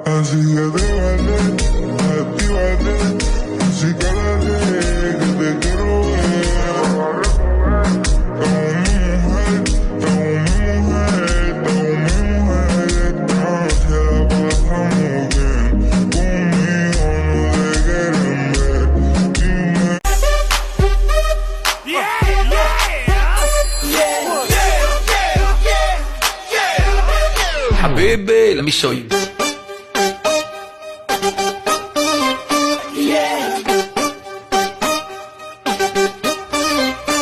Así que débate, actívate, acicálate, que te quiero ver. Habibi, let me show you.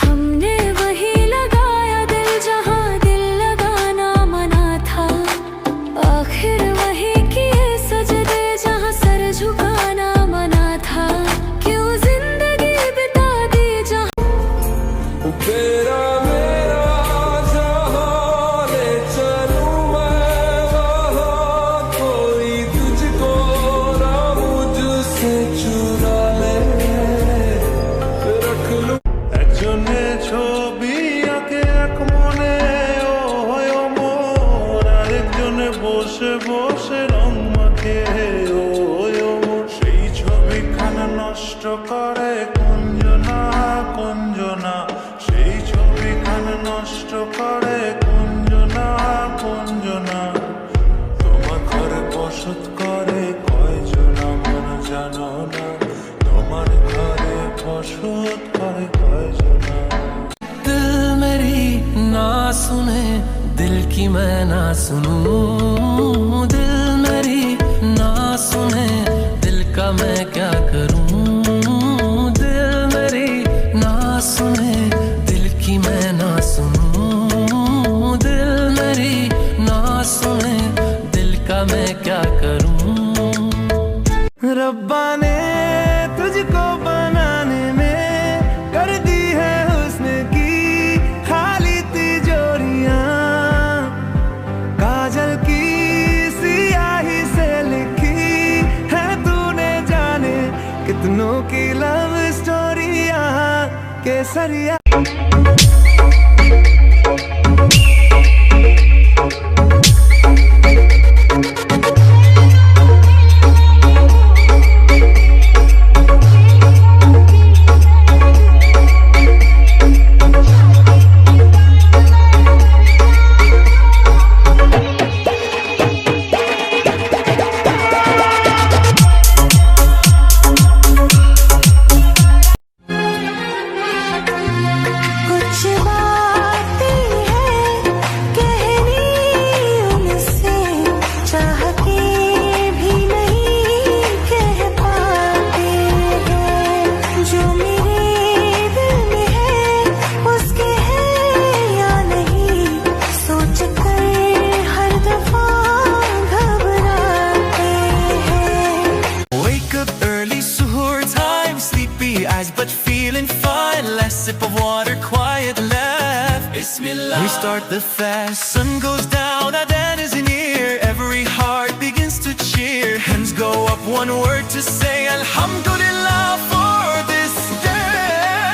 हमने वही लगाया दिल जहां दिल लगाना मना था आखिर वही किए सजदे जहां सर झुकाना मना था क्यों जिंदगी बिता दी जहां तेरा मेरा जहां ले चलूं मैं वहां कोई तुझको ना मुझसे चुरा ले रख लूं একজনে ছবি আঁকে এক মনে ও হয় মোর আরেকজনে বসে বসে রং মাখে ও হয় মোর সেই ছবিখানা নষ্ট করে কুঞ্জনা কুঞ্জনা সেই ছবিখানা নষ্ট করে কুঞ্জনা কুঞ্জনা তোমার ঘরে বসত করে কয়জনা মন জানো না তোমার ঘরে বসত করে কয়জনা दिल मेरी ना सुने दिल की मैं ना सुनूं दिल मेरी ना सुने दिल का मैं क्या करूं दिल मेरी ना सुने दिल की मैं ना सुनूं दिल मेरी ना सुने दिल का मैं क्या करूं रब्बा ने तुझको बनाने में कर दी है हुस्न की खाली तिजोरियां काजल की सियाही से लिखी है तूने जाने कितनों की लव स्टोरियां केसरिया कुछ बातें हैं कहनी उनसे चाह के भी नहीं कह पाते हैं जो मेरे दिल में है उसके है या नहीं सोच कर हर दफा घबराते हैं Wake up early, suhoor time, sleepy eyes but feeling fine. Last sip of water, quiet laugh. Bismillah. We start the fast. Sun goes down, Adhan is near. Every heart begins to cheer. Hands go up, one word to say, Alhamdulillah for this day.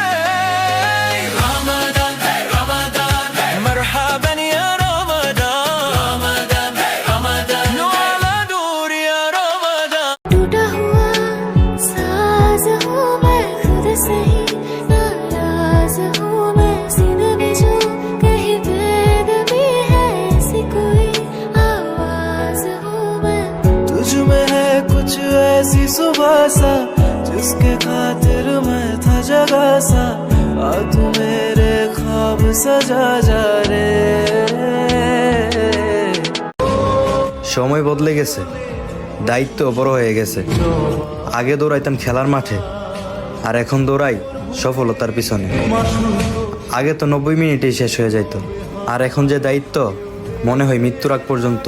Ramadan, hey Ramadan, hey Marhaban ya Ramadan. Ramadan, hey Ramadan, no ala dur ya Ramadan. टूटा हुआ साज हूँ मैं खुद से ही नाराज हूँ मैं सीने में जो कहीं दर्द भी है ऐसी कोई आवाज हूँ मैं तुझ में है कुछ ऐसी सुबह सा जिसके खातिर मैं था जगा सा आ तू मेरे ख्वाब सजा जा रे সময় বদলে গেছে, দায়িত্ব বড় হয়ে গেছে। আগে দৌড়াইতাম খেলার মাঠে, আর এখন দৌড়াই সফলতার পিছনে। আগে তো 90 মিনিটেই শেষ হয়ে যাইত, আর এখন যে দায়িত্ব মনে হয় মৃত্যুর আগ পর্যন্ত।